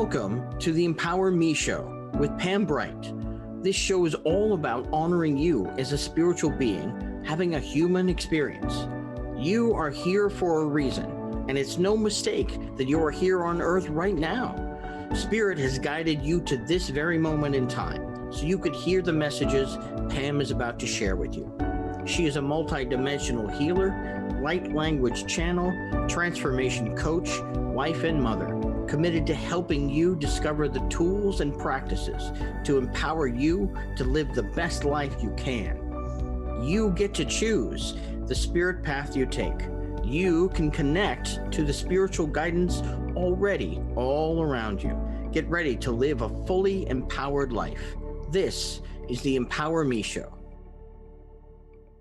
Welcome to the Empower Me Show with Pam Bright. This show is all about honoring you as a spiritual being, having a human experience. You are here for a reason, and it's no mistake that you are here on Earth right now. Spirit has guided you to this very moment in time, so you could hear the messages Pam is about to share with you. She is a multidimensional healer, light language channel, transformation coach, wife and mother, committed to helping you discover the tools and practices to empower you to live the best life you can. You get to choose the spirit path you take. You can connect to the spiritual guidance already all around you. Get ready to live a fully empowered life. This is the Empower Me Show.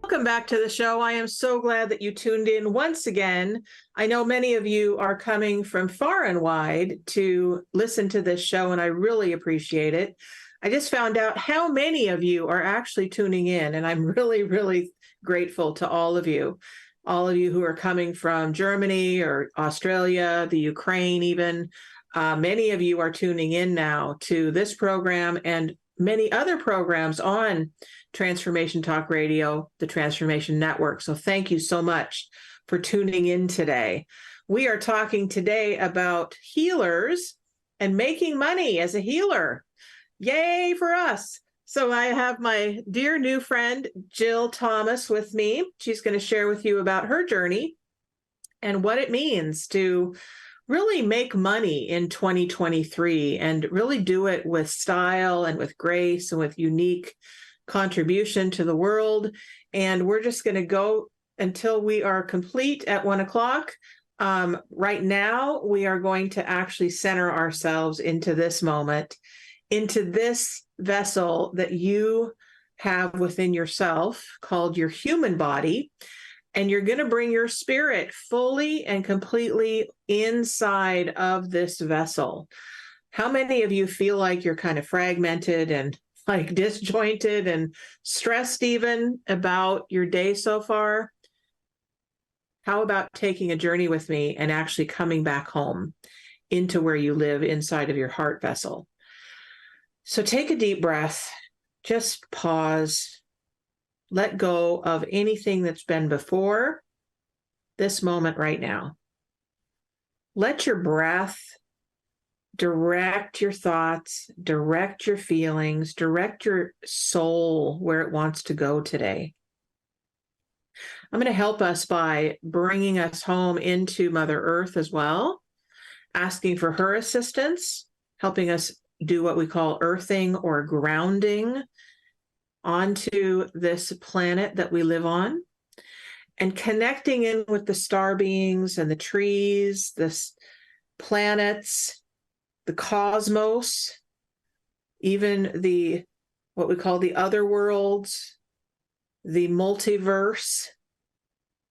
Welcome back to the show. I am so glad that you tuned in once again. I know many of you are coming from far and wide to listen to this show, and I really appreciate it. I just found out how many of you are actually tuning in, and I'm really, really grateful to all of you who are coming from Germany or Australia, the Ukraine even. Many of you are tuning in now to this program and many other programs on Transformation Talk Radio, the Transformation Network. So thank you so much for tuning in today. We are talking today about healers and making money as a healer. Yay for us. So I have my dear new friend, Jill Thomas, with me. She's going to share with you about her journey and what it means to really make money in 2023 and really do it with style and with grace and with unique contribution to the world. And we're just going to go until we are complete at 1:00. Right now, we are going to actually center ourselves into this moment, into this vessel that you have within yourself called your human body. And you're going to bring your spirit fully and completely inside of this vessel. How many of you feel like you're kind of fragmented and like disjointed and stressed even about your day so far? How about taking a journey with me and actually coming back home into where you live inside of your heart vessel? So take a deep breath, just pause. Let go of anything that's been before this moment right now. Let your breath direct your thoughts, direct your feelings, direct your soul where it wants to go today. I'm going to help us by bringing us home into Mother Earth as well, asking for her assistance, helping us do what we call earthing or grounding onto this planet that we live on, and connecting in with the star beings and the trees, the planets, the cosmos, even the what we call the other worlds, the multiverse.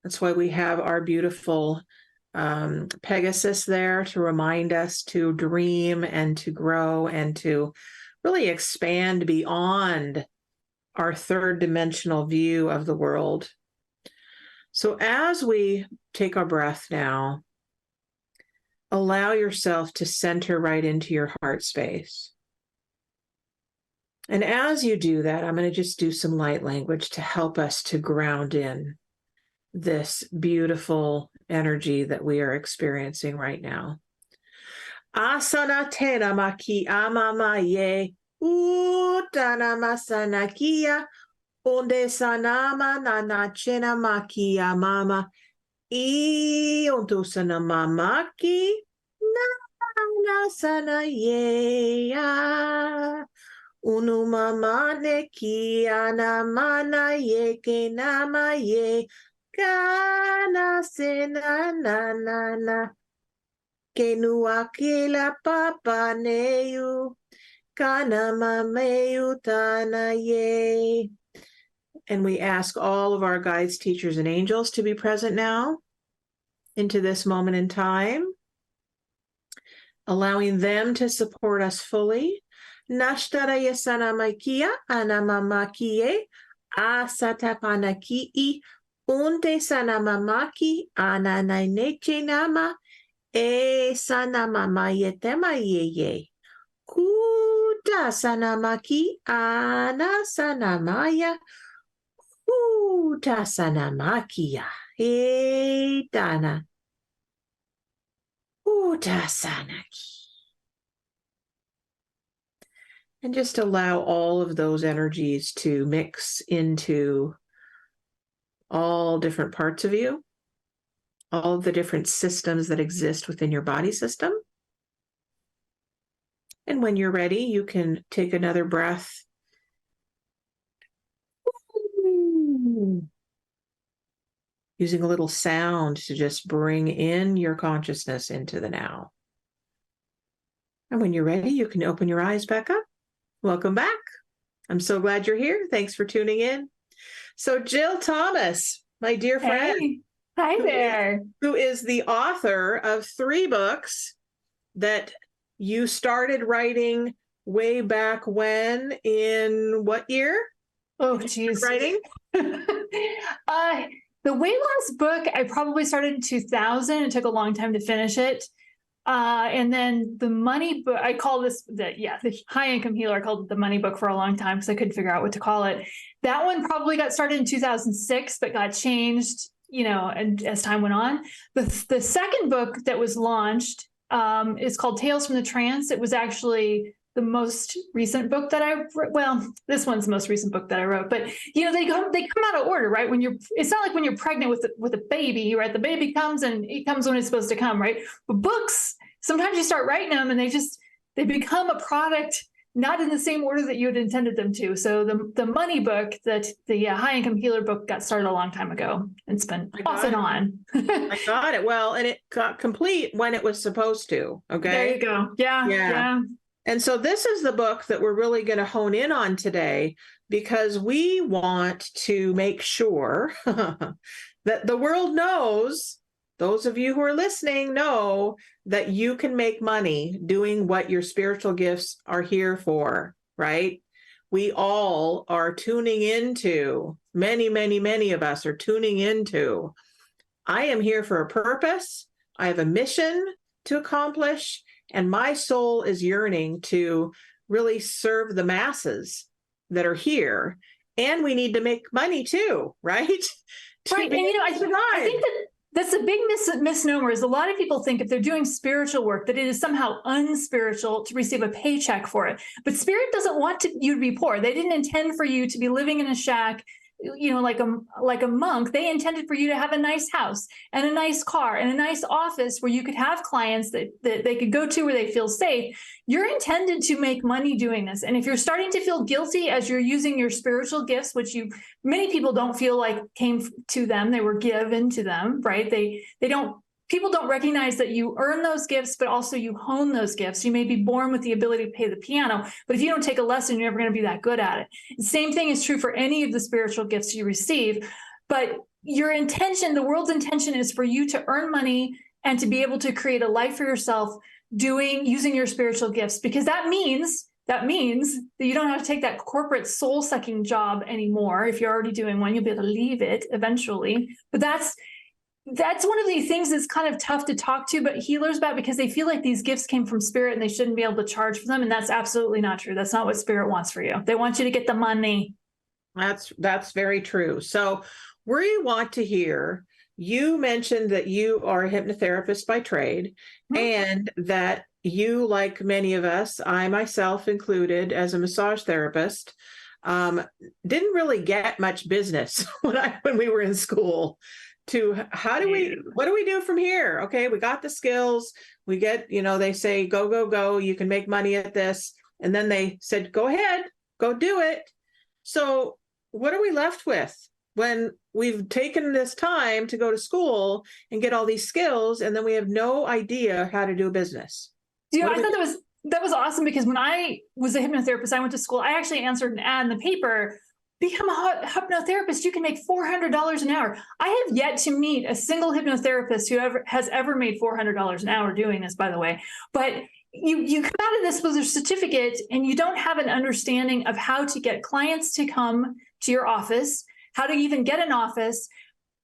That's why we have our beautiful Pegasus there to remind us to dream and to grow and to really expand beyond our third dimensional view of the world. So as we take our breath now, allow yourself to center right into your heart space. And as you do that, I'm going to just do some light language to help us to ground in this beautiful energy that we are experiencing right now. Asana tena maki amama ye. Utana masanakia, onde sanama nanachena makia mama, ontusana mamaki, na sana ye, unumama neki anamana ye ke nama ye, kana sena na na, ke nuakila papa neyu. And we ask all of our guides, teachers, and angels to be present now into this moment in time, allowing them to support us fully. Nashtara yasana maikia anamamakie asatapanaki unte sanamamaki ananaineche nama E sana mama yetema ye. Kuda sana maki ana sana maya. Kuda sana makia. E dana. Kuda sana ki. And just allow all of those energies to mix into all different parts of you, all of the different systems that exist within your body system. And when you're ready, you can take another breath. Using a little sound to just bring in your consciousness into the now. And when you're ready, you can open your eyes back up. Welcome back. I'm so glad you're here. Thanks for tuning in. So Jill Thomas, my dear friend. Hey. Hi there. Who is the author of 3 books that you started writing way back when, in what year? Oh, geez. Writing? The weight loss book, I probably started in 2000. It took a long time to finish it. And then the money book, I call this, the high income healer, I called it the money book for a long time because I couldn't figure out what to call it. That one probably got started in 2006, but got changed, and as time went on. The second book that was launched is called Tales from the Trance. It was actually the most recent book that I wrote. Well, this one's the most recent book that I wrote, but they come out of order, right? It's not like when you're pregnant with a baby, right? The baby comes and it comes when it's supposed to come, right? But books, sometimes you start writing them and they become a product not in the same order that you had intended them to. So the money book, the high income healer book, got started a long time ago. It's been off and on. I got it. Well, and it got complete when it was supposed to. Okay. There you go. Yeah. And so this is the book that we're really going to hone in on today, because we want to make sure that the world knows, those of you who are listening know, that you can make money doing what your spiritual gifts are here for, right? We all are tuning into, many of us are tuning into, I am here for a purpose. I have a mission to accomplish. And my soul is yearning to really serve the masses that are here. And we need to make money too, right? Right. And I think that's a big misnomer, is a lot of people think if they're doing spiritual work that it is somehow unspiritual to receive a paycheck for it. But Spirit doesn't want you to be poor. They didn't intend for you to be living in a shack, like a monk. They intended for you to have a nice house and a nice car and a nice office where you could have clients that they could go to where they feel safe. You're intended to make money doing this. And if you're starting to feel guilty as you're using your spiritual gifts, which many people don't feel like came to them, they were given to them, right? People don't recognize that you earn those gifts, but also you hone those gifts. You may be born with the ability to play the piano, but if you don't take a lesson, you're never going to be that good at it. The same thing is true for any of the spiritual gifts you receive. But your intention, the world's intention, is for you to earn money and to be able to create a life for yourself using your spiritual gifts, because that means that you don't have to take that corporate soul-sucking job anymore. If you're already doing one, you'll be able to leave it eventually. But that's one of the things that's kind of tough to talk to but healers about, because they feel like these gifts came from Spirit and they shouldn't be able to charge for them. And that's absolutely not true. That's not what Spirit wants for you. They want you to get the money. That's very true. So we want to hear, you mentioned that you are a hypnotherapist by trade, and that you, like many of us, I myself included, as a massage therapist, didn't really get much business when we were in school. What do we do from here? Okay, we got the skills, we get, they say, go, you can make money at this. And then they said, go ahead, go do it. So what are we left with when we've taken this time to go to school and get all these skills, and then we have no idea how to do a business? I thought that was awesome, because when I was a hypnotherapist, I went to school, I actually answered an ad in the paper, become a hypnotherapist, you can make $400 an hour. I have yet to meet a single hypnotherapist who has ever made $400 an hour doing this, by the way. But you come out of this with a certificate and you don't have an understanding of how to get clients to come to your office, how to even get an office,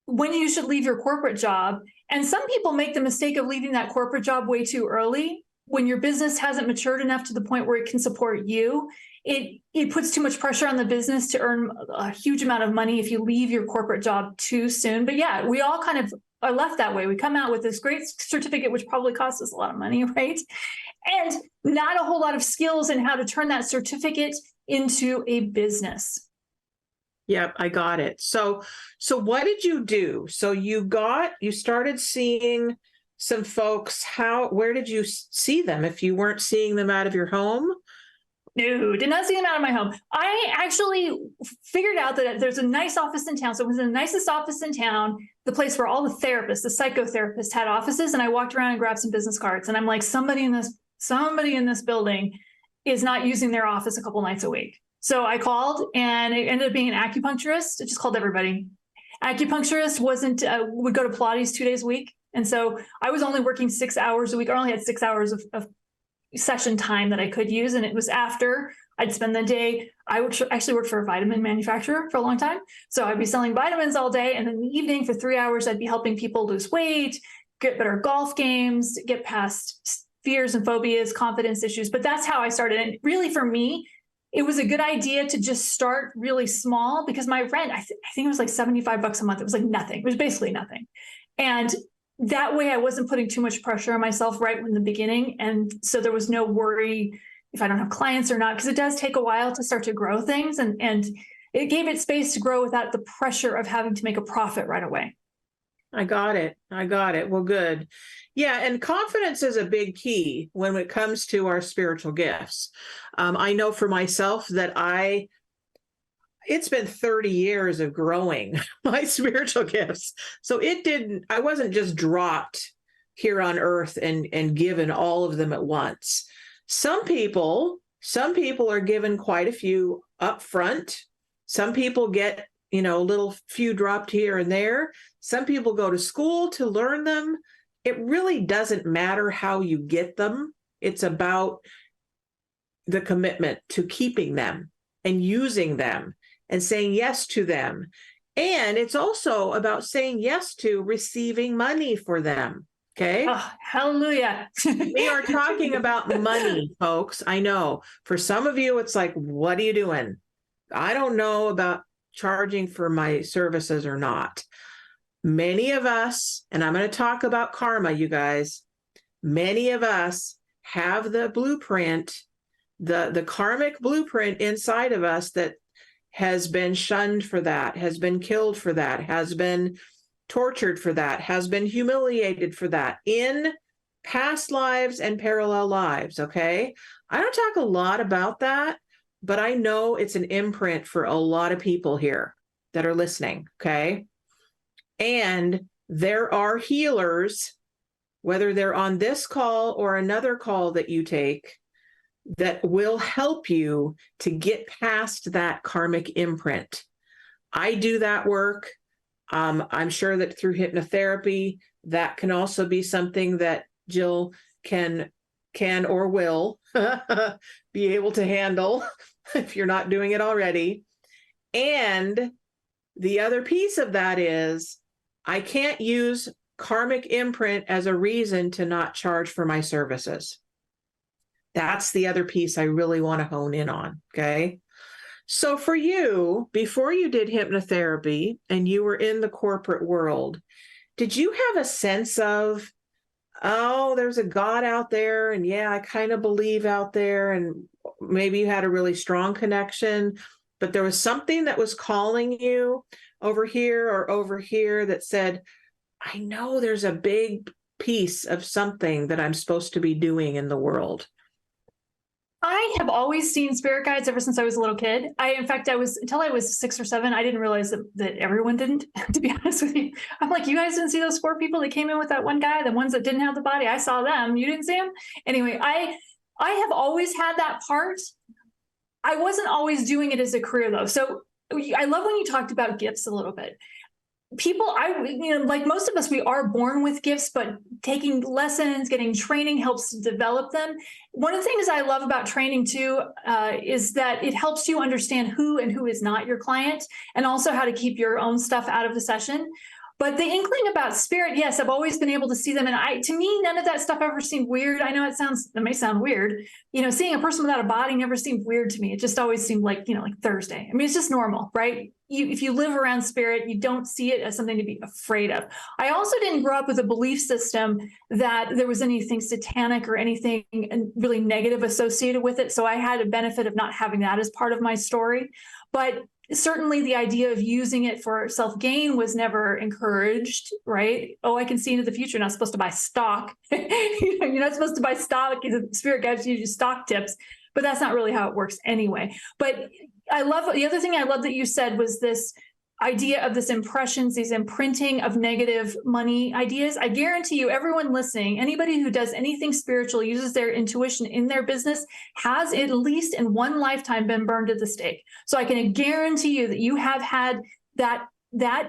when you should leave your corporate job. And some people make the mistake of leaving that corporate job way too early. When your business hasn't matured enough to the point where it can support you, it puts too much pressure on the business to earn a huge amount of money if you leave your corporate job too soon. But yeah, we all kind of are left that way. We come out with this great certificate, which probably costs us a lot of money, right? And not a whole lot of skills in how to turn that certificate into a business. Yep, I got it. So what did you do? So you started seeing some folks. Where did you see them if you weren't seeing them out of your home? No, did not see them out of my home. I actually figured out that there's a nice office in town. So it was the nicest office in town, the place where all the therapists, the psychotherapists had offices. And I walked around and grabbed some business cards. And I'm like, somebody in this building is not using their office a couple nights a week. So I called, and it ended up being an acupuncturist. It just called everybody. Acupuncturist would go to Pilates 2 days a week. And so I was only working 6 hours a week. I only had 6 hours of session time that I could use. And it was after I'd spend the day. I would actually work for a vitamin manufacturer for a long time. So I'd be selling vitamins all day. And in the evening for 3 hours, I'd be helping people lose weight, get better golf games, get past fears and phobias, confidence issues. But that's how I started. And really for me, it was a good idea to just start really small, because my rent, I think it was like $75 a month. It was like nothing. It was basically nothing. And that way I wasn't putting too much pressure on myself right in the beginning. And so there was no worry if I don't have clients or not, because it does take a while to start to grow things. And it gave it space to grow without the pressure of having to make a profit right away. I got it. Well, good. Yeah. And confidence is a big key when it comes to our spiritual gifts. I know for myself that it's been 30 years of growing my spiritual gifts. So I wasn't just dropped here on earth and given all of them at once. Some people are given quite a few up front. Some people get, a little few dropped here and there. Some people go to school to learn them. It really doesn't matter how you get them. It's about the commitment to keeping them and using them and saying yes to them. And it's also about saying yes to receiving money for them. Okay. Oh, hallelujah. We are talking about money, folks. I know for some of you, it's like, what are you doing? I don't know about charging for my services or not. Many of us, and I'm going to talk about karma, you guys, many of us have the blueprint, the karmic blueprint inside of us that has been shunned for that, has been killed for that, has been tortured for that, has been humiliated for that in past lives and parallel lives, okay? I don't talk a lot about that, but I know it's an imprint for a lot of people here that are listening, okay? And there are healers, whether they're on this call or another call that you take, that will help you to get past that karmic imprint. I do that work. I'm sure that through hypnotherapy, that can also be something that Jill can or will be able to handle if you're not doing it already. And the other piece of that is I can't use karmic imprint as a reason to not charge for my services. That's the other piece I really want to hone in on, okay? So for you, before you did hypnotherapy and you were in the corporate world, did you have a sense of, oh, there's a God out there, and yeah, I kind of believe out there, and maybe you had a really strong connection, but there was something that was calling you over here or over here that said, I know there's a big piece of something that I'm supposed to be doing in the world? I have always seen spirit guides ever since I was a little kid. Until I was 6 or 7, I didn't realize that everyone didn't, to be honest with you. I'm like, you guys didn't see those 4 people that came in with that one guy, the ones that didn't have the body? I saw them. You didn't see them? Anyway, I have always had that part. I wasn't always doing it as a career, though. So I love when you talked about gifts a little bit. People, like most of us, we are born with gifts, but taking lessons, getting training helps to develop them. One of the things I love about training too is that it helps you understand who and who is not your client, and also how to keep your own stuff out of the session. But the inkling about spirit, yes, I've always been able to see them. And to me, none of that stuff ever seemed weird. I know it may sound weird. Seeing a person without a body never seemed weird to me. It just always seemed like, like Thursday. I mean, it's just normal, right? If you live around spirit, you don't see it as something to be afraid of. I also didn't grow up with a belief system that there was anything satanic or anything really negative associated with it. So I had a benefit of not having that as part of my story. But certainly the idea of using it for self-gain was never encouraged, right? Oh, I can see into the future. You're not supposed to buy stock. You're not supposed to buy stock. The spirit guides you stock tips, but that's not really how it works anyway. But the other thing I love that you said was this idea of this impressions, these imprinting of negative money ideas. I guarantee you, everyone listening, anybody who does anything spiritual, uses their intuition in their business, has at least in one lifetime been burned at the stake. So I can guarantee you that you have had that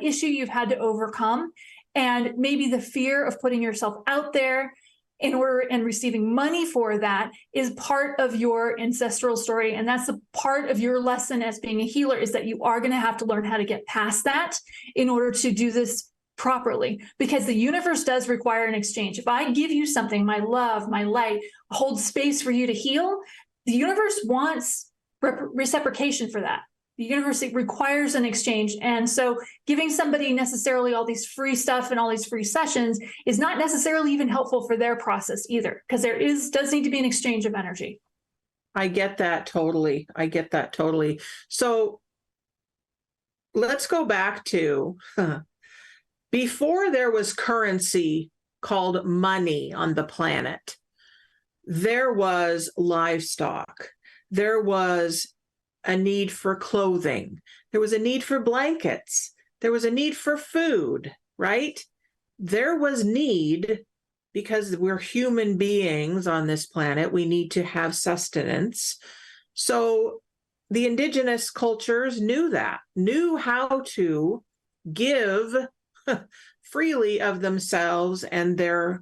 issue you've had to overcome, and maybe the fear of putting yourself out there and receiving money for that is part of your ancestral story. And that's a part of your lesson as being a healer, is that you are going to have to learn how to get past that in order to do this properly, because the universe does require an exchange. If I give you something, my love, my light, hold space for you to heal, the universe wants reciprocation for that. The universe requires an exchange. And so giving somebody necessarily all these free stuff and all these free sessions is not necessarily even helpful for their process either, because does need to be an exchange of energy. I get that totally. So let's go back to before there was currency called money on the planet, there was livestock. There was a need for clothing. There was a need for blankets. There was a need for food, right? There was need, because we're human beings on this planet. We need to have sustenance. So the indigenous cultures knew how to give freely of themselves and their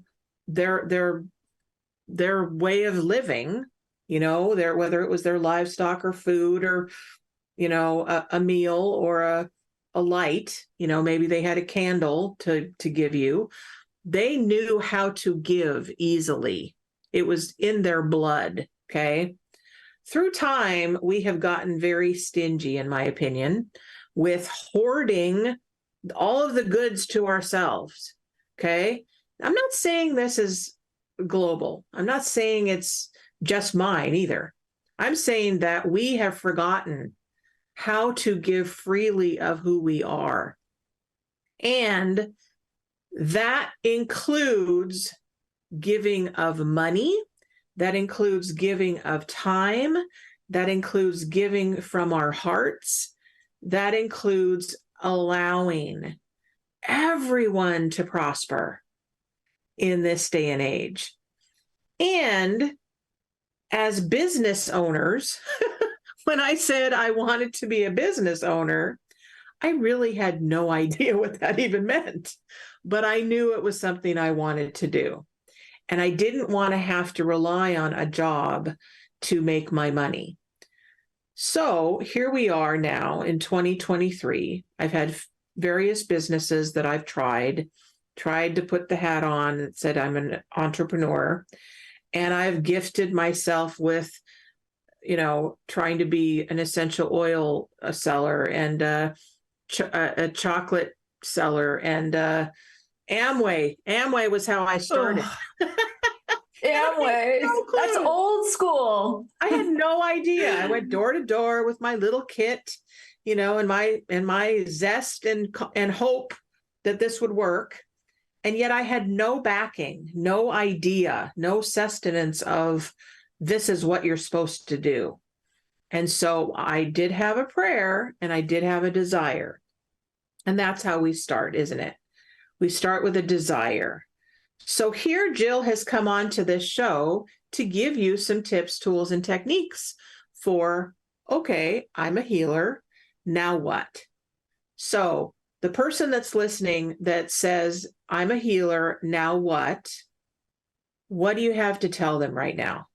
way of living, whether it was their livestock or food or, a meal or a light, maybe they had a candle to give you. They knew how to give easily. It was in their blood. Okay. Through time, we have gotten very stingy, in my opinion, with hoarding all of the goods to ourselves. Okay. I'm not saying this is global. I'm not saying it's just mine either. I'm saying that we have forgotten how to give freely of who we are. And that includes giving of money. That includes giving of time. That includes giving from our hearts. That includes allowing everyone to prosper in this day and age. And as business owners, when I said I wanted to be a business owner, I really had no idea what that even meant, but I knew it was something I wanted to do. And I didn't want to have to rely on a job to make my money. So here we are now in 2023. I've had various businesses that I've tried to put the hat on that said I'm an entrepreneur. And I've gifted myself with, trying to be an essential oil seller and a chocolate seller, and Amway. Amway was how I started. Amway. That's old school. I had no idea. I went door to door with my little kit, and my zest and hope that this would work. And yet I had no backing, no idea, no sustenance of this is what you're supposed to do. And so I did have a prayer and I did have a desire. And that's how we start, isn't it? We start with a desire. So here Jill has come on to this show to give you some tips, tools, and techniques for, okay, I'm a healer. Now what? So the person that's listening that says, I'm a healer, now what? What do you have to tell them right now?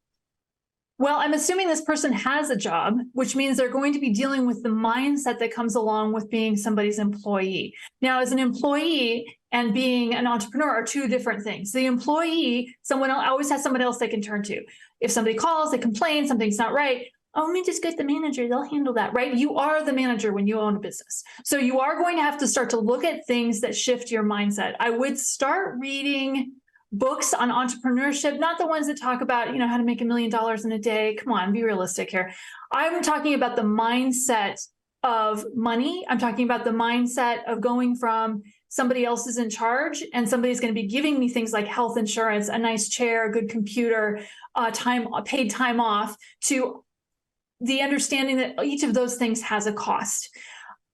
Well, I'm assuming this person has a job, which means they're going to be dealing with the mindset that comes along with being somebody's employee. Now, as an employee and being an entrepreneur are two different things. The employee, someone else, always has someone else they can turn to. If somebody calls, they complain, something's not right. Oh, let me just get the manager. They'll handle that, right? You are the manager when you own a business. So you are going to have to start to look at things that shift your mindset. I would start reading books on entrepreneurship, not the ones that talk about, how to make $1 million in a day. Come on, be realistic here. I'm talking about the mindset of money. I'm talking about the mindset of going from somebody else is in charge and somebody's going to be giving me things like health insurance, a nice chair, a good computer, paid time off, to the understanding that each of those things has a cost.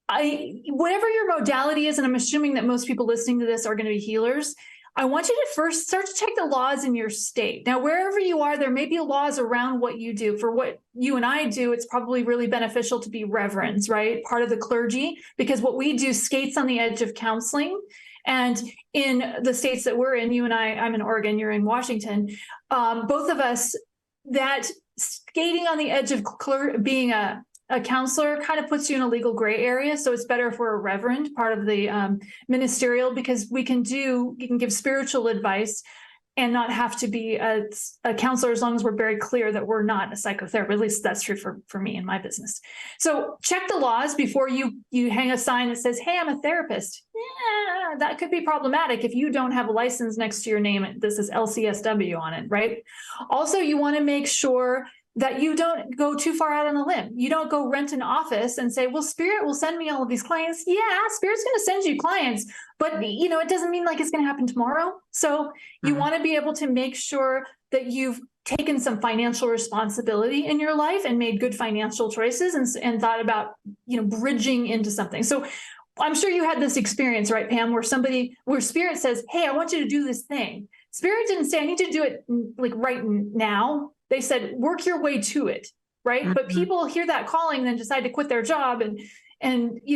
Whatever your modality is, and I'm assuming that most people listening to this are going to be healers, I want you to first start to check the laws in your state. Now, wherever you are, there may be laws around what you do. For what you and I do, it's probably really beneficial to be reverends, right? Part of the clergy, because what we do skates on the edge of counseling. And in the states that we're in, you and I'm in Oregon, you're in Washington, both of us, that skating on the edge of being a counselor kind of puts you in a legal gray area. So it's better if we're a reverend, part of the ministerial, because we can give spiritual advice and not have to be a counselor, as long as we're very clear that we're not a psychotherapist. At least that's true for me in my business. So check the laws before you hang a sign that says, hey, I'm a therapist. Yeah, that could be problematic if you don't have a license next to your name. This is LCSW on it, right? Also, you want to make sure that you don't go too far out on a limb. You don't go rent an office and say, well, Spirit will send me all of these clients. Yeah, Spirit's going to send you clients, but it doesn't mean like it's going to happen tomorrow. So you want to be able to make sure that you've taken some financial responsibility in your life and made good financial choices and thought about, bridging into something. So I'm sure you had this experience, right, Pam, where Spirit says, hey, I want you to do this thing. Spirit didn't say, I need you to do it like right now. They said, work your way to it, right? Mm-hmm. But people hear that calling, then decide to quit their job and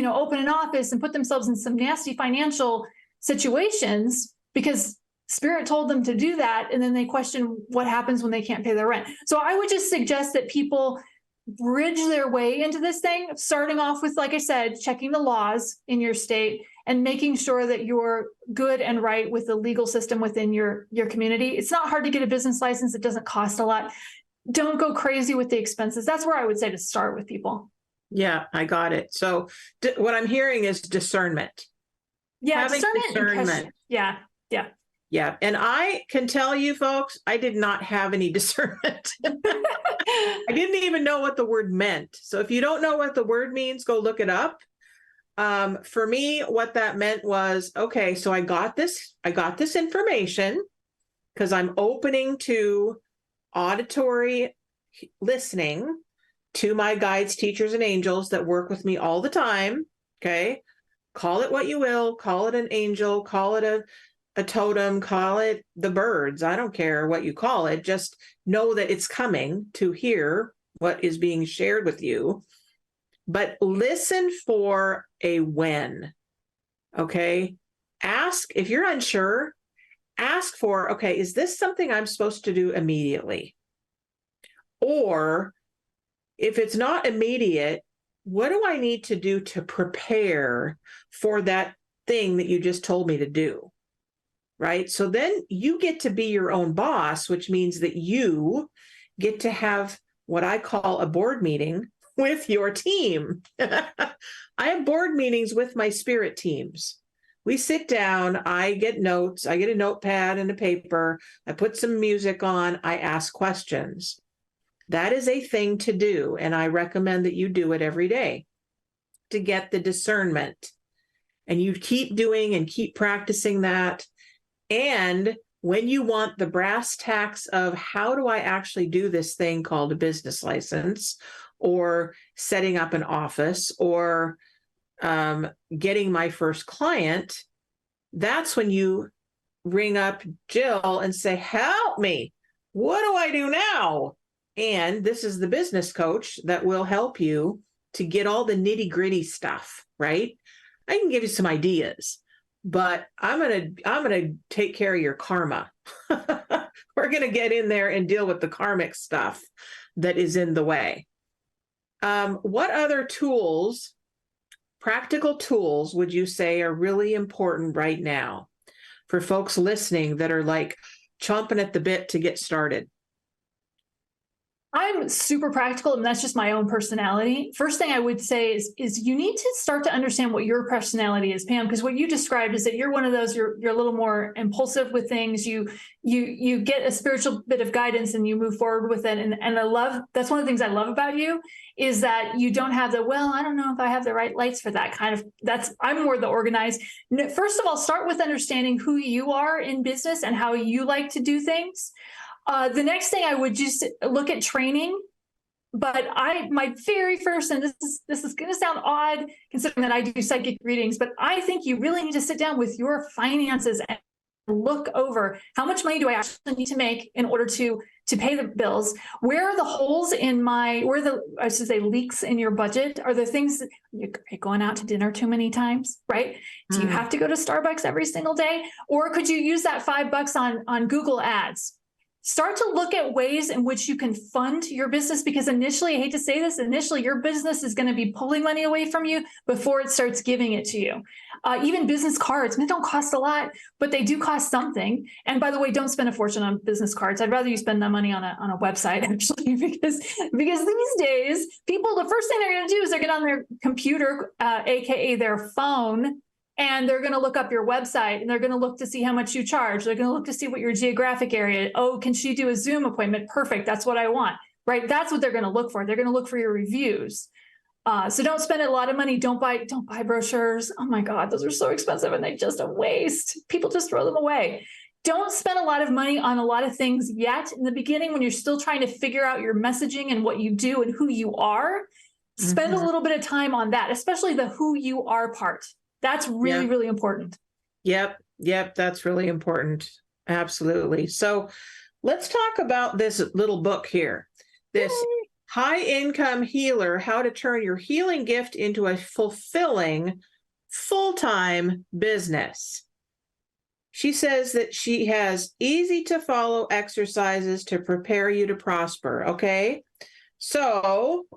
open an office and put themselves in some nasty financial situations because Spirit told them to do that. And then they question what happens when they can't pay their rent. So I would just suggest that people bridge their way into this thing, starting off with, like I said, checking the laws in your state and making sure that you're good and right with the legal system within your community. It's not hard to get a business license. It doesn't cost a lot. Don't go crazy with the expenses. That's where I would say to start with people. Yeah, I got it. So what I'm hearing is discernment. Yeah, having discernment. Yeah. Yeah. And I can tell you, folks, I did not have any discernment. I didn't even know what the word meant. So if you don't know what the word means, go look it up. For me, what that meant was, okay, so I got this information because I'm opening to auditory listening to my guides, teachers, and angels that work with me all the time. Okay. Call it what you will, call it an angel, call it a totem, call it the birds. I don't care what you call it. Just know that it's coming to hear what is being shared with you. But listen for a when, okay? Ask, if you're unsure, ask for, okay, is this something I'm supposed to do immediately? Or if it's not immediate, what do I need to do to prepare for that thing that you just told me to do, right? So then you get to be your own boss, which means that you get to have what I call a board meeting with your team. I have board meetings with my spirit teams. We sit down, I get notes, I get a notepad and a paper, I put some music on, I ask questions. That is a thing to do, and I recommend that you do it every day to get the discernment. And you keep doing and keep practicing that. And when you want the brass tacks of how do I actually do this thing called a business license, or setting up an office, or getting my first client, that's when you ring up Jill and say, help me, what do I do now? And this is the business coach that will help you to get all the nitty gritty stuff, right? I can give you some ideas, but I'm gonna take care of your karma. We're gonna get in there and deal with the karmic stuff. that is in the way. What other tools, practical tools, would you say are really important right now for folks listening that are like chomping at the bit to get started? I'm super practical, and that's just my own personality. First thing I would say is you need to start to understand what your personality is, Pam, because what you described is that you're one of those, you're a little more impulsive with things. You get a spiritual bit of guidance and you move forward with it. And that's one of the things I love about you, is that you don't have I don't know if I have the right lights for that kind of, I'm more the organized. First of all, start with understanding who you are in business and how you like to do things. The next thing I would just look at training, but my very first, and this is going to sound odd considering that I do psychic readings, but I think you really need to sit down with your finances and look over how much money do I actually need to make in order to pay the bills. Where are the holes in I should say leaks in your budget? Are the things that you're going out to dinner too many times, right? Do you have to go to Starbucks every single day? Or could you use that $5 on Google Ads? Start to look at ways in which you can fund your business, because initially, I hate to say this, your business is going to be pulling money away from you before it starts giving it to you. Even business cards, they don't cost a lot, but they do cost something. And by the way, don't spend a fortune on business cards. I'd rather you spend that money on a website, actually, because these days, people, the first thing they're going to do is they're going to get on their computer, AKA their phone, and they're going to look up your website, and they're going to look to see how much you charge. They're going to look to see what your geographic area. Oh, can she do a Zoom appointment? Perfect. That's what I want, right? That's what they're going to look for. They're going to look for your reviews. So don't spend a lot of money. Don't buy brochures. Oh my God, those are so expensive and they just a waste. People just throw them away. Don't spend a lot of money on a lot of things yet. In the beginning, when you're still trying to figure out your messaging and what you do and who you are, spend a little bit of time on that, especially the who you are part. That's really, really important. Yep. That's really important. Absolutely. So let's talk about this little book here. This High Income Healer, How to Turn Your Healing Gift into a Fulfilling Full-Time Business. She says that she has easy to follow exercises to prepare you to prosper. Okay. So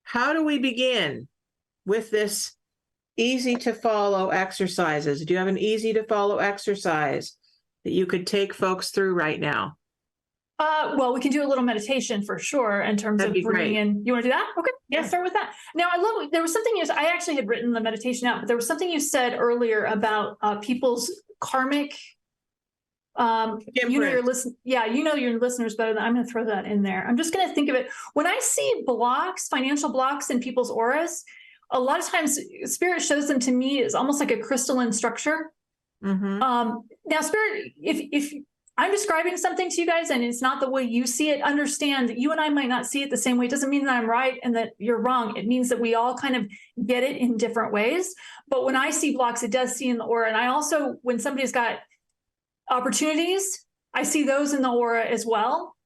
how do we begin with this easy to follow exercises? Do you have an easy to follow exercise that you could take folks through right now? Well, we can do a little meditation for sure in terms of bringing in. You want to do that? Okay. Yeah, start with that. Now, there was something I actually had written the meditation out, but there was something you said earlier about people's karmic. You know your listeners better than I'm going to throw that in there. I'm just going to think of it. When I see blocks, financial blocks in people's auras, a lot of times Spirit shows them to me as almost like a crystalline structure. Now, Spirit, if I'm describing something to you guys and it's not the way you see it, understand that you and I might not see it the same way. It doesn't mean that I'm right and that you're wrong. It means that we all kind of get it in different ways. But when I see blocks, it does see in the aura. And I also, when somebody's got opportunities, I see those in the aura as well.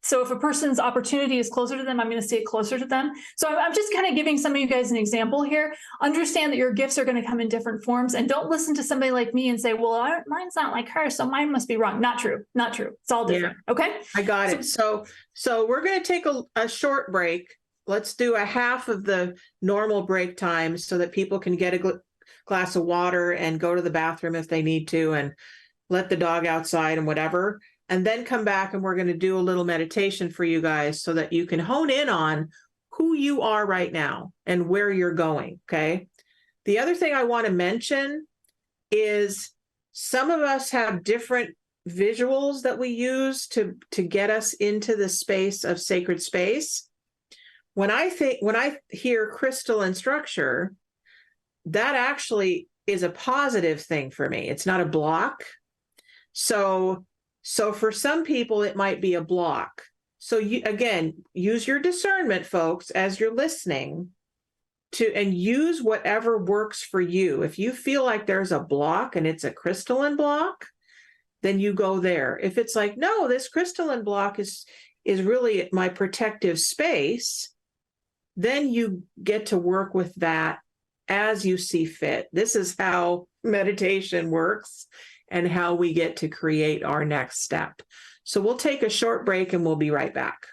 So if a person's opportunity is closer to them, I'm going to see it closer to them. So I'm just kind of giving some of you guys an example here. Understand that your gifts are going to come in different forms, and don't listen to somebody like me and say, well, mine's not like her, so mine must be wrong. Not true. It's all different. Yeah. Okay. I got it. So we're going to take a short break. Let's do a half of the normal break time so that people can get a glass of water and go to the bathroom if they need to, and let the dog outside and whatever. And then come back and we're going to do a little meditation for you guys so that you can hone in on who you are right now and where you're going. Okay. The other thing I want to mention is some of us have different visuals that we use to get us into the space of sacred space. When I hear crystalline structure, that actually is a positive thing for me. It's not a block. So for some people, it might be a block. So you, again, use your discernment, folks, as you're listening and use whatever works for you. If you feel like there's a block and it's a crystalline block, then you go there. If it's like, no, this crystalline block is really my protective space, then you get to work with that as you see fit. This is how meditation works and how we get to create our next step. So we'll take a short break and we'll be right back.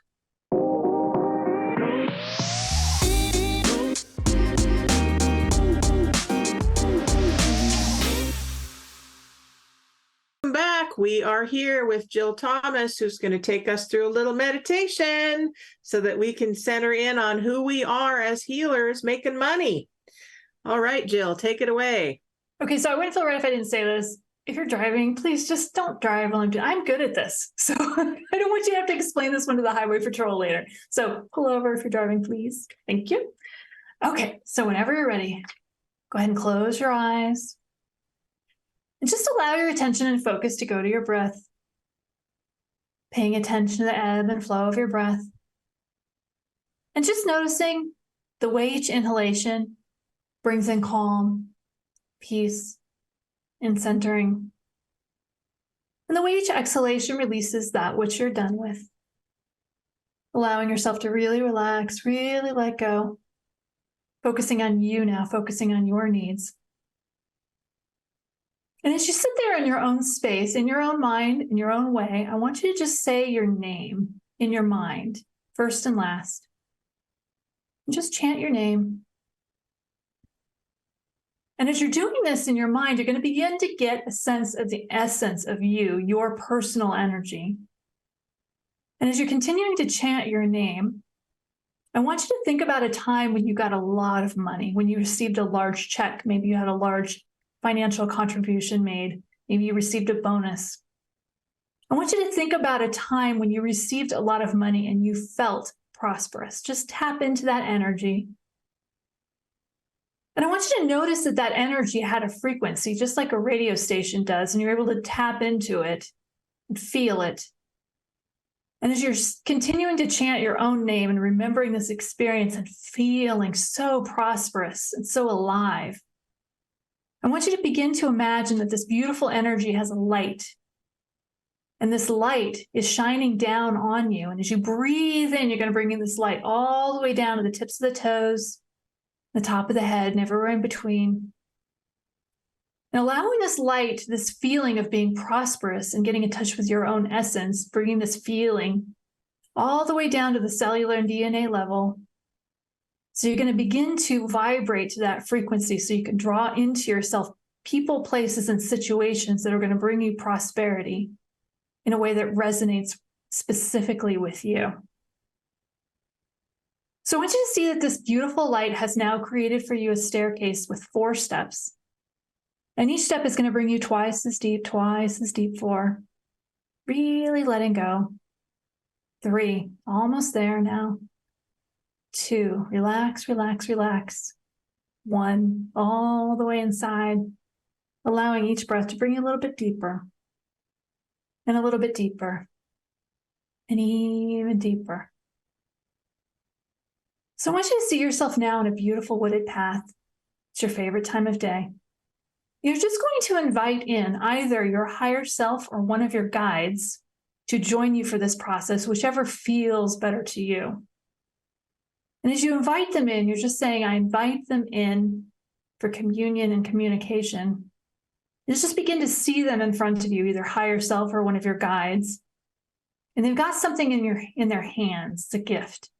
Back. We are here with Jill Thomas, who's going to take us through a little meditation so that we can center in on who we are as healers making money. All right, Jill, take it away. Okay, so I wouldn't feel right if I didn't say this. If you're driving, please just don't drive while I'm good at this. So I don't want you to have to explain this one to the highway patrol later. So pull over if you're driving, please. Thank you. Okay, so whenever you're ready, go ahead and close your eyes. And just allow your attention and focus to go to your breath, paying attention to the ebb and flow of your breath. And just noticing the way each inhalation brings in calm, peace, and centering. And the way each exhalation releases that which you're done with. Allowing yourself to really relax, really let go. Focusing on you now, focusing on your needs. And as you sit there in your own space, in your own mind, in your own way, I want you to just say your name in your mind, first and last. And just chant your name. And as you're doing this in your mind, you're going to begin to get a sense of the essence of you, your personal energy. And as you're continuing to chant your name, I want you to think about a time when you got a lot of money, when you received a large check. Maybe you had a large financial contribution made. Maybe you received a bonus. I want you to think about a time when you received a lot of money and you felt prosperous. Just tap into that energy. And I want you to notice that that energy had a frequency, just like a radio station does, and you're able to tap into it and feel it. And as you're continuing to chant your own name and remembering this experience and feeling so prosperous and so alive, I want you to begin to imagine that this beautiful energy has a light. And this light is shining down on you. And as you breathe in, you're going to bring in this light all the way down to the tips of the toes, the top of the head, and everywhere in between. And allowing this light, this feeling of being prosperous and getting in touch with your own essence, bringing this feeling all the way down to the cellular and DNA level. So you're going to begin to vibrate to that frequency so you can draw into yourself people, places, and situations that are going to bring you prosperity in a way that resonates specifically with you. So I want you to see that this beautiful light has now created for you a staircase with 4 steps. And each step is going to bring you twice as deep, 4. Really letting go. 3, almost there now. 2, relax, relax, relax. 1, all the way inside, allowing each breath to bring you a little bit deeper. And a little bit deeper. And even deeper. So I want you to see yourself now in a beautiful wooded path. It's your favorite time of day. You're just going to invite in either your higher self or one of your guides to join you for this process, whichever feels better to you. And as you invite them in, you're just saying, I invite them in for communion and communication. You just begin to see them in front of you, either higher self or one of your guides. And they've got something in their hands, it's a gift.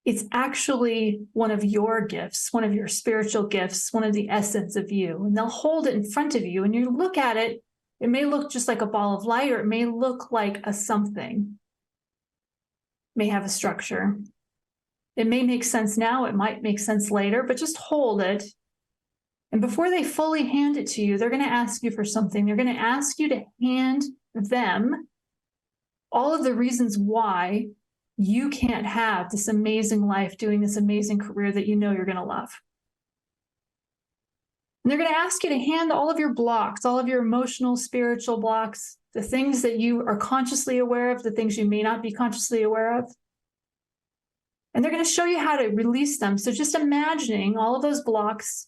It's actually one of your gifts, one of your spiritual gifts, one of the essence of you. And they'll hold it in front of you and you look at it. It may look just like a ball of light, or it may look like a something. It may have a structure. It may make sense now, it might make sense later, but just hold it. And before they fully hand it to you, they're going to ask you for something. They're going to ask you to hand them all of the reasons why you can't have this amazing life doing this amazing career that you know you're going to love. And they're going to ask you to hand all of your blocks, all of your emotional, spiritual blocks, the things that you are consciously aware of, the things you may not be consciously aware of. And they're going to show you how to release them. So just imagining all of those blocks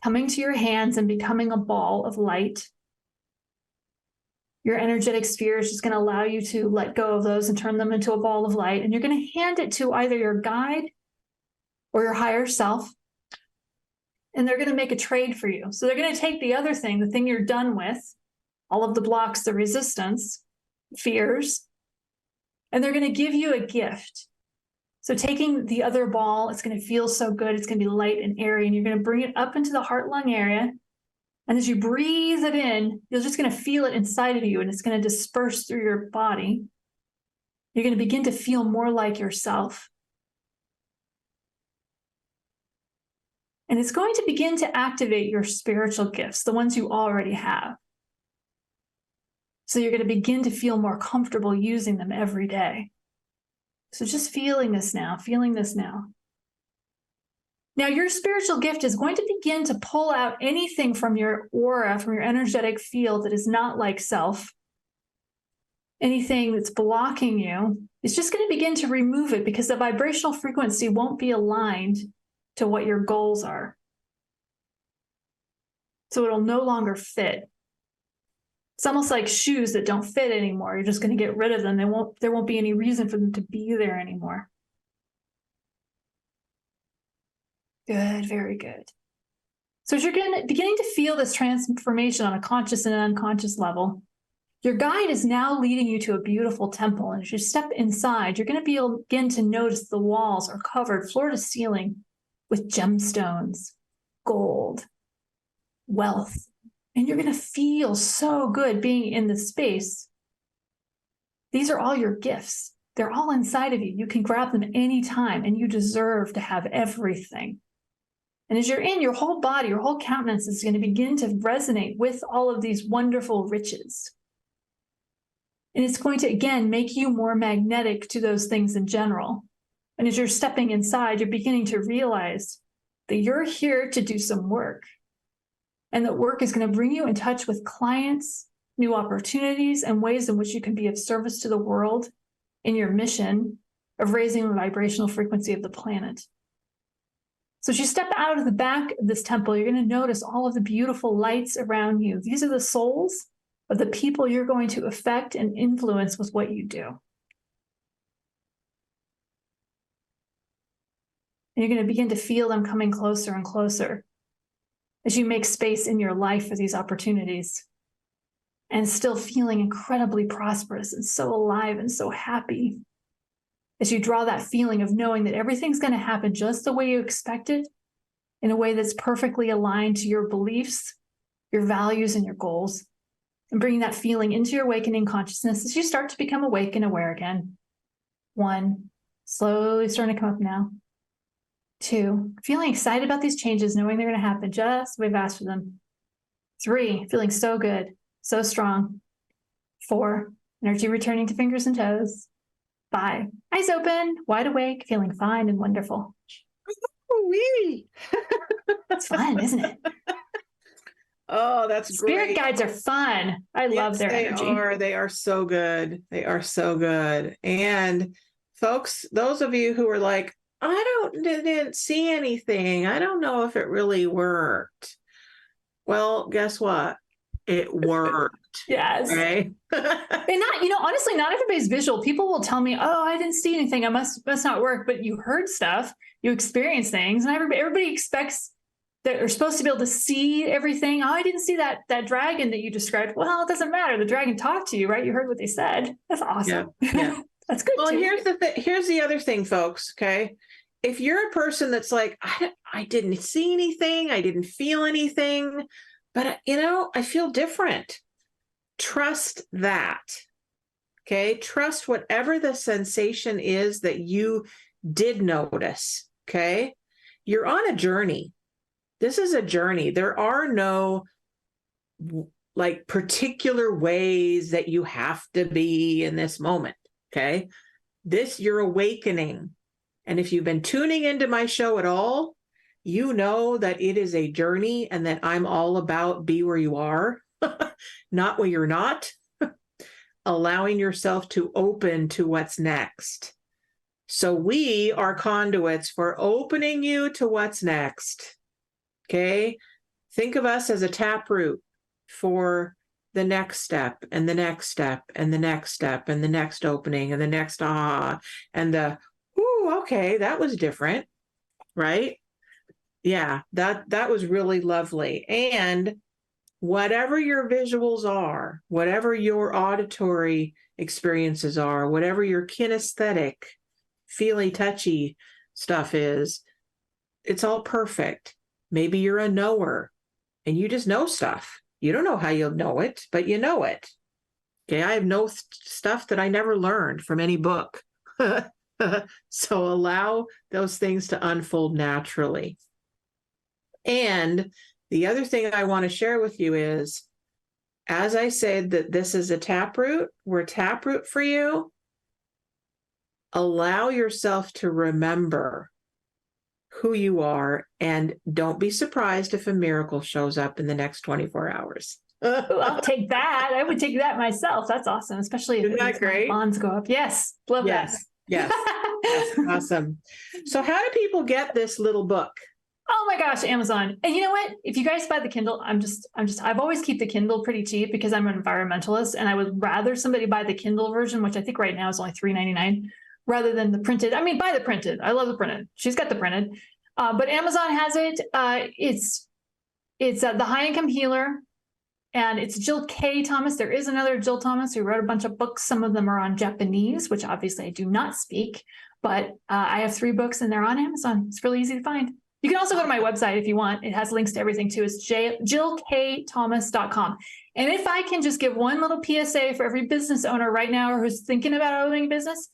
coming to your hands and becoming a ball of light. Your energetic sphere is just going to allow you to let go of those and turn them into a ball of light. And you're going to hand it to either your guide or your higher self. And they're going to make a trade for you. So they're going to take the other thing, the thing you're done with, all of the blocks, the resistance, fears, and they're going to give you a gift. So taking the other ball, it's going to feel so good. It's going to be light and airy, and you're going to bring it up into the heart-lung area. And as you breathe it in, you're just going to feel it inside of you, and it's going to disperse through your body. You're going to begin to feel more like yourself. And it's going to begin to activate your spiritual gifts, the ones you already have. So you're going to begin to feel more comfortable using them every day. So just feeling this now, feeling this now. Now, your spiritual gift is going to begin to pull out anything from your aura, from your energetic field that is not like self. Anything that's blocking you, it's just going to begin to remove it because the vibrational frequency won't be aligned to what your goals are. So it'll no longer fit. It's almost like shoes that don't fit anymore. You're just going to get rid of them. There won't be any reason for them to be there anymore. Good, very good. So as you're beginning to feel this transformation on a conscious and an unconscious level, your guide is now leading you to a beautiful temple. And as you step inside, you're going to begin to notice the walls are covered floor to ceiling with gemstones, gold, wealth. And you're going to feel so good being in the space. These are all your gifts. They're all inside of you. You can grab them anytime, and you deserve to have everything. And as you're in, your whole body, your whole countenance is going to begin to resonate with all of these wonderful riches. And it's going to, again, make you more magnetic to those things in general. And as you're stepping inside, you're beginning to realize that you're here to do some work. And that work is going to bring you in touch with clients, new opportunities, and ways in which you can be of service to the world in your mission of raising the vibrational frequency of the planet. So as you step out of the back of this temple, you're going to notice all of the beautiful lights around you. These are the souls of the people you're going to affect and influence with what you do. And you're going to begin to feel them coming closer and closer as you make space in your life for these opportunities, and still feeling incredibly prosperous and so alive and so happy as you draw that feeling of knowing that everything's going to happen just the way you expect it, in a way that's perfectly aligned to your beliefs, your values, and your goals, and bringing that feeling into your awakening consciousness as you start to become awake and aware again. 1, slowly starting to come up now. 2, feeling excited about these changes, knowing they're going to happen just the way I've asked for them. 3, feeling so good, so strong. 4, energy returning to fingers and toes. 5, eyes open, wide awake, feeling fine and wonderful. Wee. It's fun, isn't it? Oh, that's Spirit great. guides are fun. I love their energy. They are so good. They are so good. And folks, those of you who are like, didn't see anything, I don't know if it really worked. Well, guess what? It worked. Yes. Okay. And honestly, not everybody's visual. People will tell me, "Oh, I didn't see anything. I must not work." But you heard stuff, you experienced things, and everybody expects that they're supposed to be able to see everything. Oh, I didn't see that dragon that you described. Well, it doesn't matter. The dragon talked to you, right? You heard what they said. That's awesome. Yeah. That's good. Well, too. here's the other thing, folks. Okay. If you're a person that's like, I didn't see anything, I didn't feel anything, but I feel different. Trust that. Okay. Trust whatever the sensation is that you did notice. Okay. You're on a journey. This is a journey. There are no like particular ways that you have to be in this moment. Okay. You're awakening. And if you've been tuning into my show at all, you know that it is a journey and that I'm all about be where you are, not where you're not, allowing yourself to open to what's next. So we are conduits for opening you to what's next. Okay. Think of us as a taproot for the next step and the next step and the next step and the next opening and the next and the okay, that was different, right? Yeah, that was really lovely. And whatever your visuals are, whatever your auditory experiences are, whatever your kinesthetic, feely, touchy stuff is, it's all perfect. Maybe you're a knower and you just know stuff. You don't know how you'll know it, but you know it. Okay, I have no stuff that I never learned from any book. So allow those things to unfold naturally. And the other thing I want to share with you is, as I said, that this is a taproot, we're taproot for you. Allow yourself to remember who you are, and don't be surprised if a miracle shows up in the next 24 hours. Ooh, I'll take that. I would take that myself. That's awesome, especially if Isn't that great? bonds go up. Yes, love Yes, that. yes, yes, awesome. So how do people get this little book? Oh my gosh, Amazon. And you know what? If you guys buy the Kindle, I've always keep the Kindle pretty cheap because I'm an environmentalist, and I would rather somebody buy the Kindle version, which I think right now is only $3.99, rather than the printed. I mean, buy the printed. I love the printed. She's got the printed. But Amazon has it. It's The High Income Healer, and it's Jill K. Thomas. There is another Jill Thomas who wrote a bunch of books. Some of them are on Japanese, which obviously I do not speak, but I have 3 books and they're on Amazon. It's really easy to find. You can also go to my website if you want. It has links to everything too. It's jillkthomas.com. And if I can just give one little PSA for every business owner right now, or who's thinking about owning a business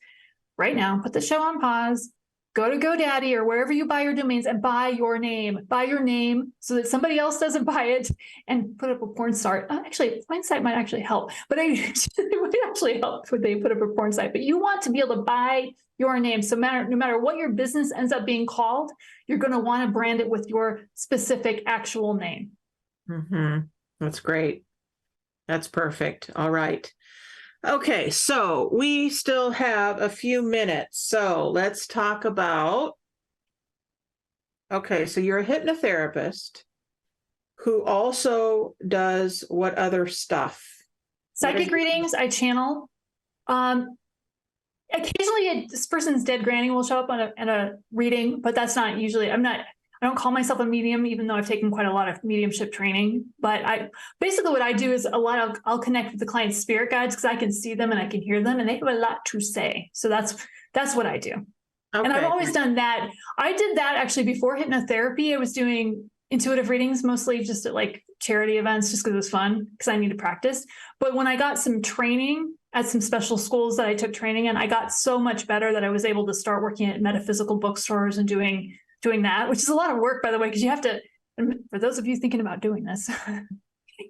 right now, put the show on pause, go to GoDaddy or wherever you buy your domains and buy your name so that somebody else doesn't buy it, and put up a porn site. Actually, a porn site might actually help, but it would actually help if they put up a porn site. But you want to be able to buy your name. So no matter what your business ends up being called, you're going to want to brand it with your specific actual name. Mm-hmm. That's great. That's perfect. All right. Okay, so we still have a few minutes. So let's talk about, okay, so you're a hypnotherapist who also does what other stuff? Psychic readings, I channel. Occasionally this person's dead granny will show up in a reading, but that's not usually, I don't call myself a medium, even though I've taken quite a lot of mediumship training. But basically what I do is I'll connect with the client's spirit guides because I can see them and I can hear them and they have a lot to say. So that's what I do. Okay. And I've always done that. I did that actually before hypnotherapy. I was doing intuitive readings, mostly just at like charity events, just because it was fun, because I needed practice. But when I got some training at some special schools that I took training in, I got so much better that I was able to start working at metaphysical bookstores and doing that, which is a lot of work, by the way, because you have to, for those of you thinking about doing this,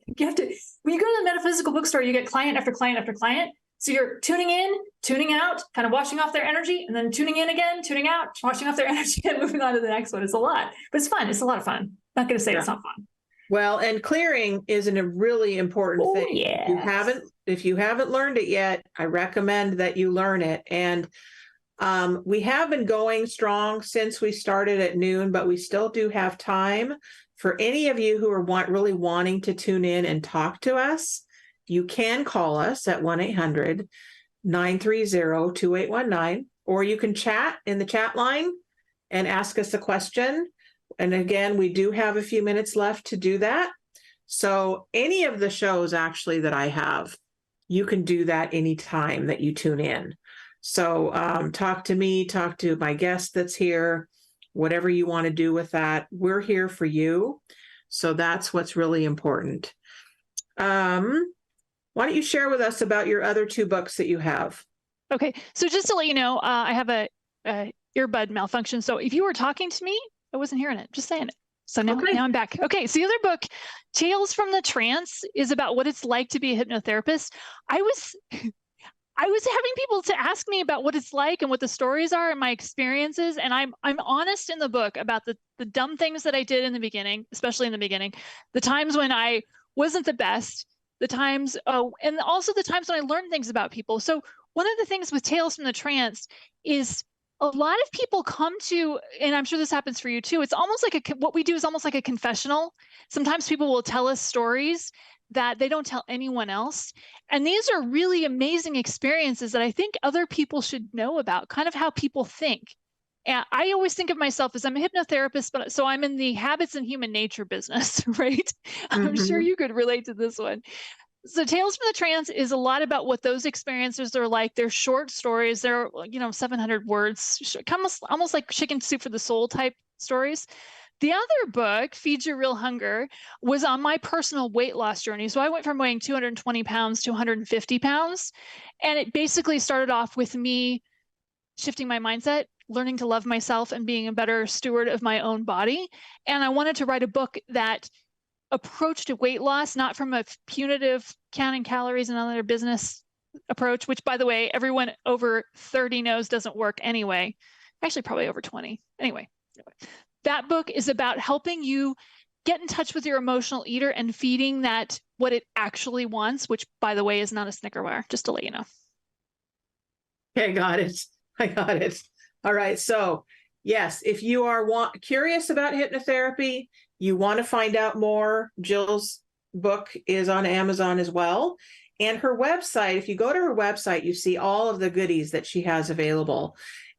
you have to, when you go to the metaphysical bookstore, you get client after client after client. So you're tuning in, tuning out, kind of washing off their energy, and then tuning in again, tuning out, washing off their energy, and moving on to the next one. It's a lot, but it's fun. It's a lot of fun. Not going to say it's not fun. Well, and clearing is a really important thing. Yes. If you haven't learned it yet, I recommend that you learn it. And we have been going strong since we started at noon, but we still do have time for any of you who are really wanting to tune in and talk to us. You can call us at 1-800-930-2819, or you can chat in the chat line and ask us a question. And again, we do have a few minutes left to do that. So any of the shows actually that I have, you can do that anytime that you tune in. So talk to me, talk to my guest that's here, whatever you want to do with that. We're here for you. So that's what's really important. Why don't you share with us about your other 2 books that you have? Okay. So just to let you know, I have a earbud malfunction. So if you were talking to me, I wasn't hearing it, just saying it. So now I'm back. Okay. So the other book, Tales from the Trance, is about what it's like to be a hypnotherapist. I was having people to ask me about what it's like and what the stories are and my experiences. And I'm honest in the book about the dumb things that I did in the beginning, especially in the beginning, the times when I wasn't the best, the times, and also the times when I learned things about people. So one of the things with Tales from the Trance is a lot of people come to, and I'm sure this happens for you too, it's almost like what we do is almost like a confessional. Sometimes people will tell us stories that they don't tell anyone else. And these are really amazing experiences that I think other people should know about, kind of how people think. And I always think of myself as I'm a hypnotherapist, but so I'm in the habits and human nature business, right? I'm sure you could relate to this one. So Tales from the Trance is a lot about what those experiences are like. They're short stories. They're, 700 words, almost like Chicken Soup for the Soul type stories. The other book, Feed Your Real Hunger, was on my personal weight loss journey. So I went from weighing 220 pounds to 150 pounds. And it basically started off with me shifting my mindset, learning to love myself and being a better steward of my own body. And I wanted to write a book that approach to weight loss, not from a punitive counting calories and other business approach, which, by the way, everyone over 30 knows doesn't work anyway. Actually, probably over 20. Anyway, that book is about helping you get in touch with your emotional eater and feeding that what it actually wants, which, by the way, is not a Snicker bar, just to let you know. Okay, got it. I got it. All right. So, yes, if you are curious about hypnotherapy, you want to find out more, Jill's book is on Amazon as well. And her website, if you go to her website, you see all of the goodies that she has available.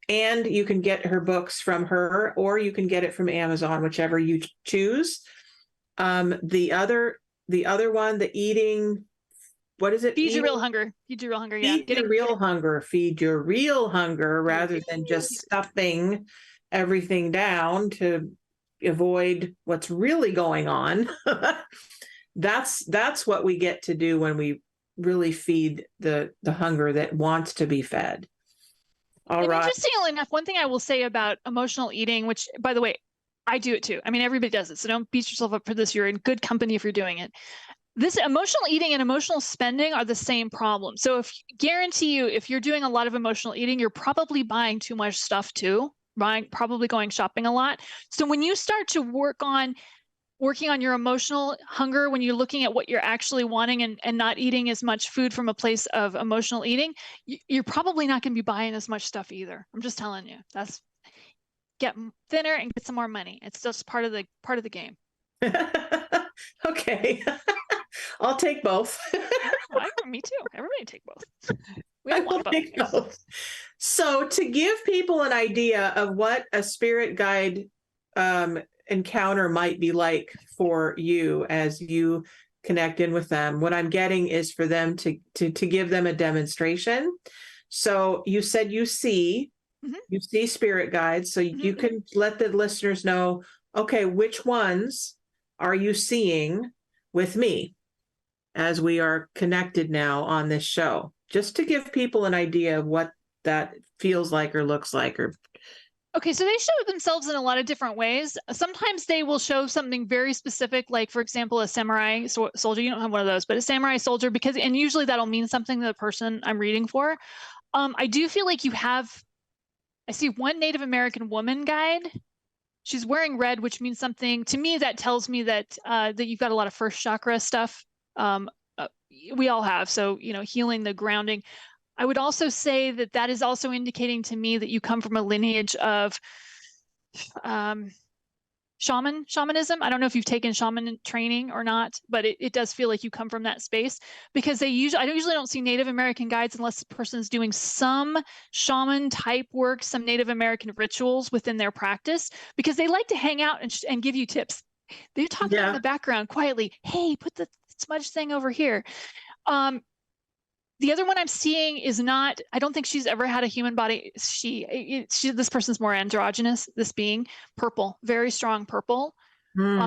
And you can get her books from her, or you can get it from Amazon, whichever you choose. The other one, the eating, what is it? Feed Your Real Hunger. Feed Your Real Hunger. Yeah. Feed your real hunger. Feed your real hunger, rather than just stuffing everything down to avoid what's really going on. That's what we get to do when we really feed the hunger that wants to be fed. All right. Interestingly enough, one thing I will say about emotional eating, which, by the way, I do it too. I mean, everybody does it. So don't beat yourself up for this. You're in good company if you're doing it. This emotional eating and emotional spending are the same problem. So guarantee you, if you're doing a lot of emotional eating, you're probably buying too much stuff too, probably going shopping a lot. So when you start to working on your emotional hunger, when you're looking at what you're actually wanting and not eating as much food from a place of emotional eating, you're probably not going to be buying as much stuff either. I'm just telling you. Get thinner and get some more money. It's just part of the game. Okay. I'll take both. Me too. Everybody take both. I will take both. So to give people an idea of what a spirit guide encounter might be like for you as you connect in with them, what I'm getting is for them to give them a demonstration. So you said you see spirit guides, so you can let the listeners know, okay, which ones are you seeing with me as we are connected now on this show, just to give people an idea of what that feels like or looks like. Okay, so they show themselves in a lot of different ways. Sometimes they will show something very specific, like, for example, a samurai soldier. You don't have one of those, but a samurai soldier, and usually that'll mean something to the person I'm reading for. I do feel like I see one Native American woman guide. She's wearing red, which means something to me. That tells me that you've got a lot of first chakra stuff. We all have. So, healing the grounding. I would also say that is also indicating to me that you come from a lineage of shamanism. I don't know if you've taken shaman training or not, but it does feel like you come from that space, because I usually don't see Native American guides unless the person's doing some shaman type work, some Native American rituals within their practice, because they like to hang out and give you tips. They're talking in the background quietly. Hey, put the smudge thing over here. The other one I'm seeing is not, I don't think she's ever had a human body. This person's more androgynous, this being purple, very strong purple,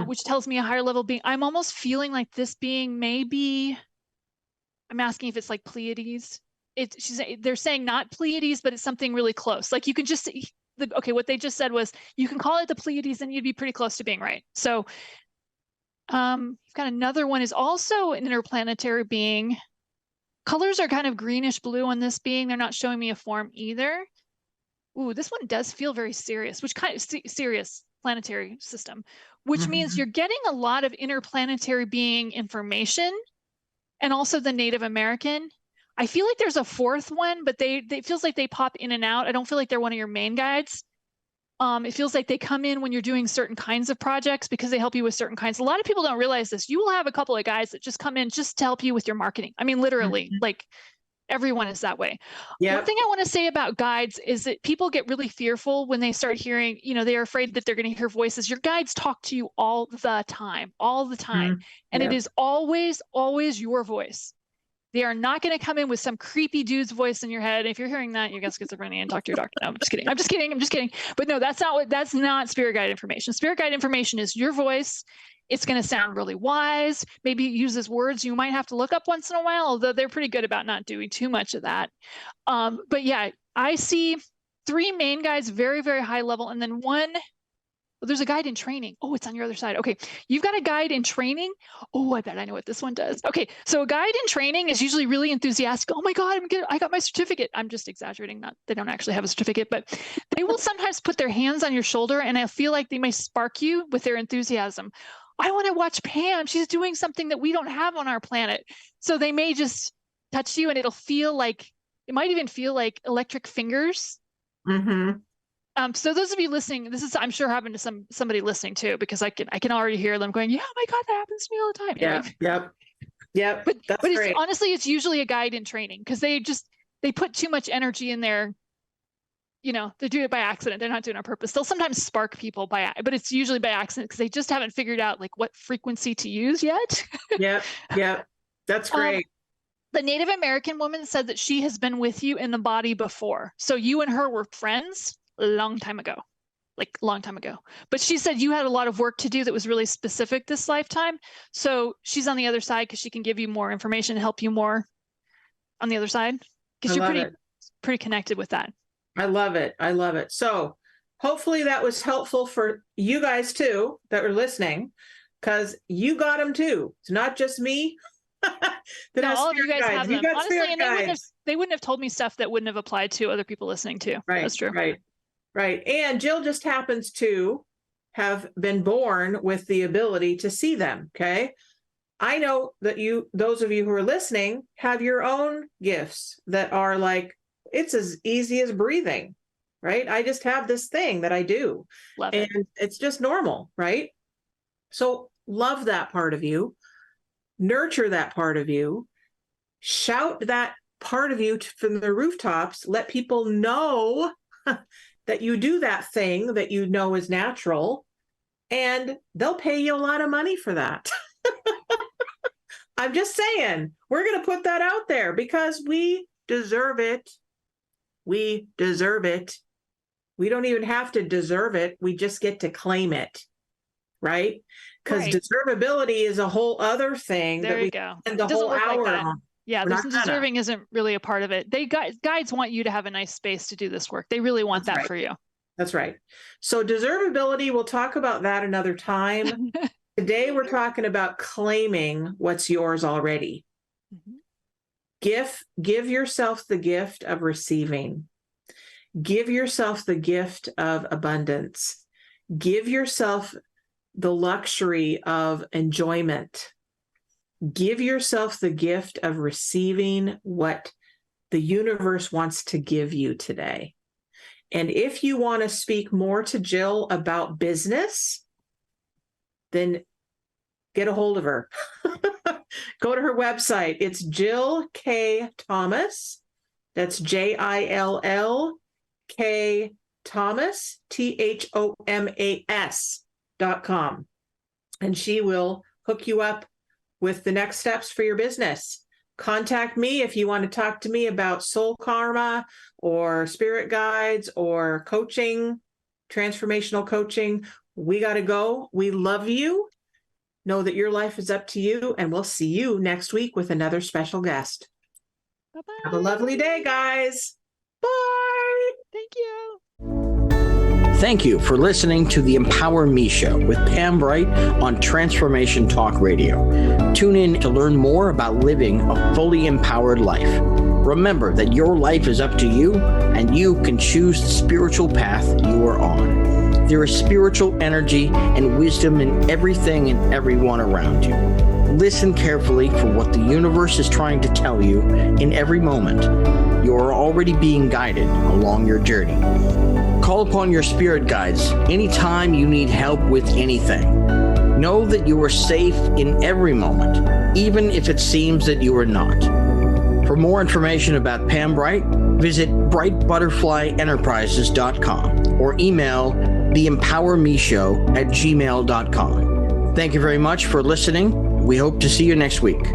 which tells me a higher level being. I'm almost feeling like this being maybe, I'm asking if it's like Pleiades. They're saying not Pleiades, but it's something really close. Like you can just, what they just said was, you can call it the Pleiades and you'd be pretty close to being right. So you've got another one is also an interplanetary being. Colors are kind of greenish blue on this being. They're not showing me a form either. Ooh, this one does feel very serious, which kind of serious planetary system, which means you're getting a lot of interplanetary being information, and also the Native American. I feel like there's a fourth one, but it feels like they pop in and out. I don't feel like they're one of your main guides. It feels like they come in when you're doing certain kinds of projects because they help you with certain kinds. A lot of people don't realize this. You will have a couple of guys that just come in just to help you with your marketing. I mean, literally, like Everyone is that way. Yeah. One thing I want to say about guides is that people get really fearful when they start hearing, they're afraid that they're going to hear voices. Your guides talk to you all the time. And it is always, always your voice. They are not going to come in with some creepy dude's voice in your head. If you're hearing that, you got schizophrenia and talk to your doctor. No, I'm just kidding. But no, that's not spirit guide information. Spirit guide information is your voice. It's going to sound really wise. Maybe it uses words you might have to look up once in a while, although they're pretty good about not doing too much of that. But yeah, I see 3 main guides, very, very high level. And then there's a guide in training. Oh, it's on your other side. Okay. You've got a guide in training. Oh, I bet I know what this one does. Okay. So a guide in training is usually really enthusiastic. Oh my God, I got my certificate. I'm just exaggerating. They don't actually have a certificate, but they will sometimes put their hands on your shoulder and I feel like they may spark you with their enthusiasm. I want to watch Pam. She's doing something that we don't have on our planet. So they may just touch you and it might even feel like electric fingers. Mm-hmm. So those of you listening, this is, I'm sure, happened to somebody listening too, because I can already hear them going, yeah, oh my God, that happens to me all the time. Yeah. Yep. But honestly, it's usually a guide in training because they put too much energy in there. They do it by accident. They're not doing it on purpose. They'll sometimes spark people but it's usually by accident because they just haven't figured out like what frequency to use yet. Yeah. That's great. The Native American woman said that she has been with you in the body before. So you and her were friends a long time ago. But she said you had a lot of work to do that was really specific this lifetime. So she's on the other side because she can give you more information, help you more on the other side because you're pretty connected with that. I love it. So hopefully that was helpful for you guys too that are listening, because you got them too. It's not just me. All of you guys have them. Honestly, and they wouldn't have told me stuff that wouldn't have applied to other people listening too. Right. That's true. Right. And Jill just happens to have been born with the ability to see them. Okay. I know that those of you who are listening, have your own gifts that are like, it's as easy as breathing, right? I just have this thing that I do. Love it. And it's just normal, right? So love that part of you, nurture that part of you, shout that part of you from the rooftops, let people know that you do that thing that you know is natural, and they'll pay you a lot of money for that. I'm just saying, we're going to put that out there because we deserve it. We deserve it. We don't even have to deserve it. We just get to claim it, right? Because deservability is a whole other thing there that we go. spend the whole hour on. Yeah, this deserving isn't really a part of it. Guides want you to have a nice space to do this work. They really want that for you. That's right. So deservability, we'll talk about that another time. Today, we're talking about claiming what's yours already. Mm-hmm. Give yourself the gift of receiving. Give yourself the gift of abundance. Give yourself the luxury of enjoyment. Give yourself the gift of receiving what the universe wants to give you today. And if you want to speak more to Jill about business, then get a hold of her. Go to her website. It's Jill K. Thomas. That's JILLK Thomas, THOMAS.com. And she will hook you up with the next steps for your business. Contact me if you want to talk to me about soul karma or spirit guides or coaching, transformational coaching. We got to go. We love you. Know that your life is up to you, and we'll see you next week with another special guest. Bye-bye. Have a lovely day, guys. Bye. Thank you. Thank you for listening to the Empower Me Show with Pam Bright on Transformation Talk Radio. Tune in to learn more about living a fully empowered life. Remember that your life is up to you, and you can choose the spiritual path you are on. There is spiritual energy and wisdom in everything and everyone around you. Listen carefully for what the universe is trying to tell you in every moment. You are already being guided along your journey. Call upon your spirit guides anytime you need help with anything. Know that you are safe in every moment, even if it seems that you are not. For more information about Pam Bright, visit brightbutterflyenterprises.com or email theempowermeshow@gmail.com. Thank you very much for listening. We hope to see you next week.